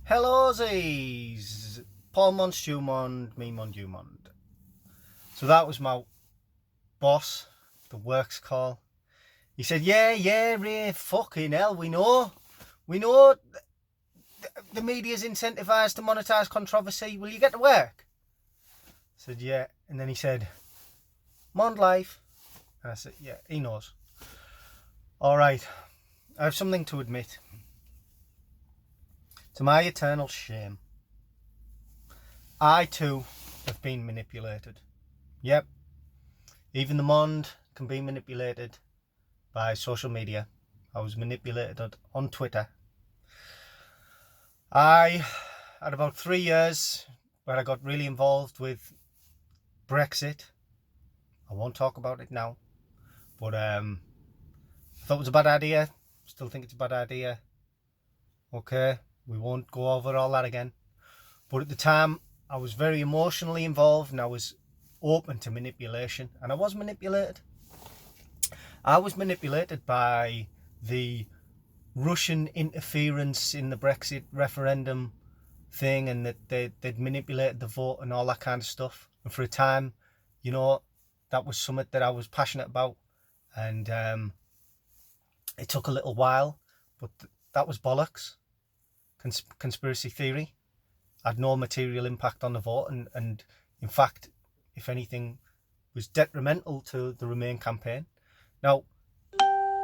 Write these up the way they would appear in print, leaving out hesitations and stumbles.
Hello, Z's. Paul Mond, Stu Mond, me Mond, you Mond. So that was my boss, the works call. He said, yeah, Ray, fucking hell, we know the media's incentivised to monetise controversy. Will you get to work? I said, yeah. And then he said, Mond life. And I said, yeah, he knows. All right, I have something to admit. To my eternal shame, I too have been manipulated. Yep, even the Mond can be manipulated by social media. I was manipulated on Twitter. I had about 3 years where I got really involved with Brexit. I won't talk about it now, but I thought it was a bad idea. Still think it's a bad idea. Okay, we won't go over all that again. But at the time, I was very emotionally involved and I was open to manipulation, and I was manipulated. I was manipulated by the Russian interference in the Brexit referendum thing, and that they'd manipulated the vote and all that kind of stuff. And for a time, you know, that was something that I was passionate about, and it took a little while, but that was bollocks. Conspiracy theory had no material impact on the vote, and in fact, if anything, was detrimental to the Remain campaign. Now,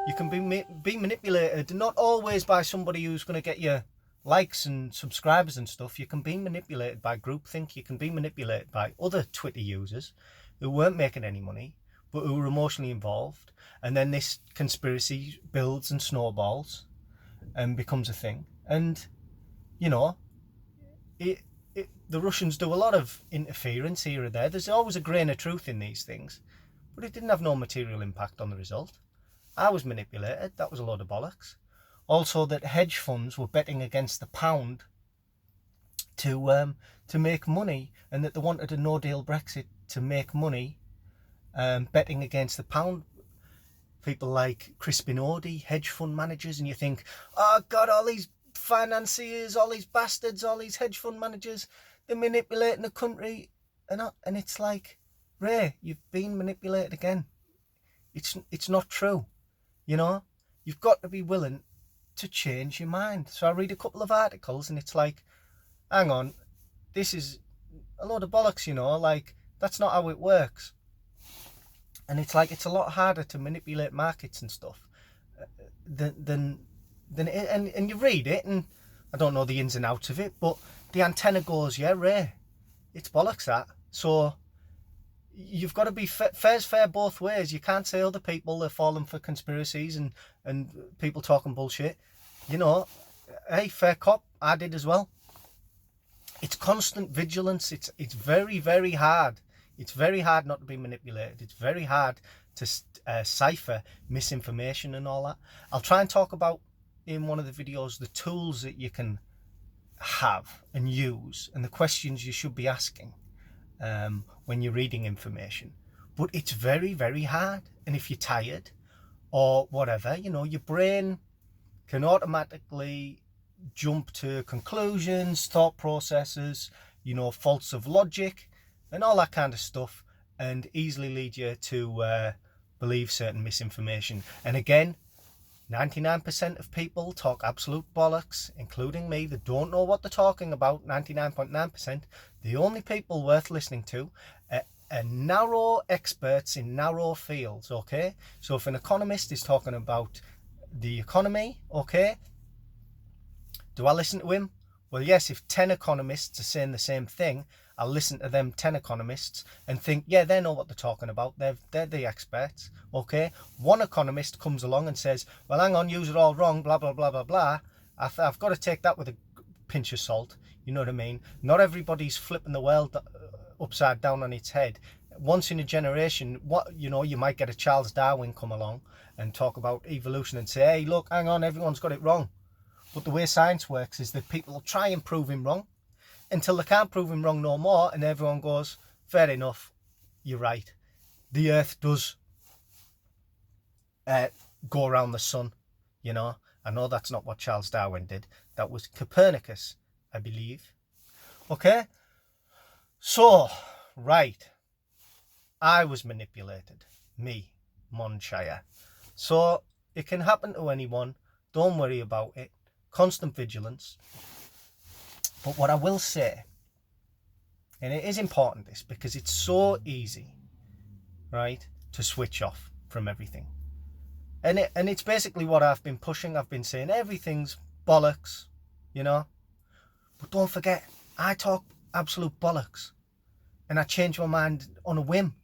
you can be manipulated, not always by somebody who's going to get you likes and subscribers and stuff. You can be manipulated by groupthink. You can be manipulated by other Twitter users who weren't making any money, but who were emotionally involved. And then this conspiracy builds and snowballs and becomes a thing. And, you know, the Russians do a lot of interference here or there. There's always a grain of truth in these things, but it didn't have no material impact on the result. I was manipulated. That was a load of bollocks. Also, that hedge funds were betting against the pound to make money, and that they wanted a no-deal Brexit to make money, betting against the pound. People like Crispin Odey, hedge fund managers, and you think, oh God, all these financiers, all these bastards, all these hedge fund managers, they're manipulating the country, and it's like, Ray, you've been manipulated again. It's not true, you know. You've got to be willing to change your mind. So I read a couple of articles, and it's like, hang on, this is a load of bollocks, you know. Like, that's not how it works. And it's like, it's a lot harder to manipulate markets and stuff than it, and you read it, and I don't know the ins and outs of it, but the antenna goes, yeah, Ray, it's bollocks that. So you've got to be fair's fair both ways. You can't say other people are falling for conspiracies and people talking bullshit. You know, hey, fair cop, I did as well. It's constant vigilance. It's very, very hard. It's very hard not to be manipulated. It's very hard to cipher misinformation and all that. I'll try and talk about in one of the videos the tools that you can have and use, and the questions you should be asking when you're reading information. But it's very, very hard, and if you're tired or whatever, you know, your brain can automatically jump to conclusions, thought processes, you know, faults of logic and all that kind of stuff, and easily lead you to believe certain misinformation. And again, 99% of people talk absolute bollocks, including me, that don't know what they're talking about. 99.9%. The only people worth listening to are narrow experts in narrow fields, okay? So if an economist is talking about the economy, okay, do I listen to him? Well, yes, if 10 economists are saying the same thing, I'll listen to them 10 economists and think, yeah, they know what they're talking about. They're the experts, okay? One economist comes along and says, well, hang on, you're all wrong, blah, blah, blah, blah, blah. I've got to take that with a pinch of salt, you know what I mean? Not everybody's flipping the world upside down on its head. Once in a generation, you might get a Charles Darwin come along and talk about evolution and say, hey, look, hang on, everyone's got it wrong. But the way science works is that people will try and prove him wrong until they can't prove him wrong no more, and everyone goes, fair enough, you're right. The earth does go around the sun, you know. I know that's not what Charles Darwin did. That was Copernicus I believe. Okay? So, right. I was manipulated. Me, Monshire. So, it can happen to anyone. Don't worry about it. Constant vigilance. But what I will say, and it is important this, because it's so easy, right, to switch off from everything. And it's basically what I've been pushing. I've been saying everything's bollocks, you know. But don't forget, I talk absolute bollocks. And I change my mind on a whim.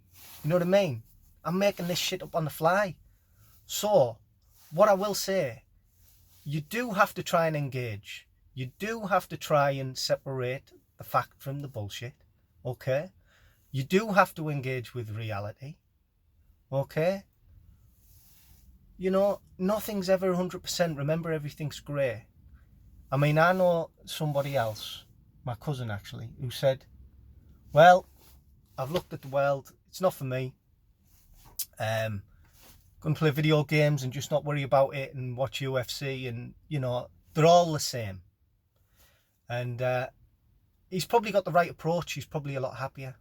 You know what I mean? I'm making this shit up on the fly. So, what I will say, you do have to try and engage. You do have to try and separate the fact from the bullshit. Okay? You do have to engage with reality. Okay? You know, nothing's ever 100%. Remember, everything's grey. I mean, I know somebody else, my cousin actually, who said, well, I've looked at the world, it's not for me. Gonna play video games and just not worry about it and watch UFC, and, you know, they're all the same. And he's probably got the right approach. He's probably a lot happier.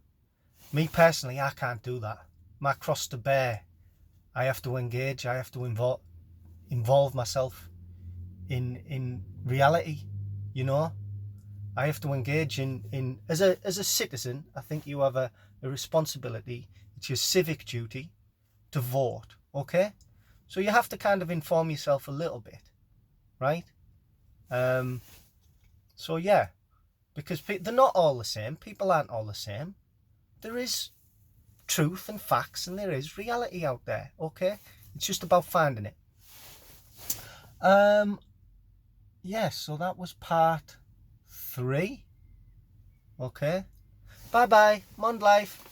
Me personally, I can't do that. My cross to bear. I have to engage. I have to involve myself in reality. You know, I have to engage in as a citizen. I think you have a responsibility. It's your civic duty to vote. Okay, so you have to kind of inform yourself a little bit, right? So yeah, because they're not all the same. People aren't all the same. There is truth and facts, and there is reality out there. Okay, it's just about finding it. Yes, so that was part 3. Okay, bye bye, Mond Life.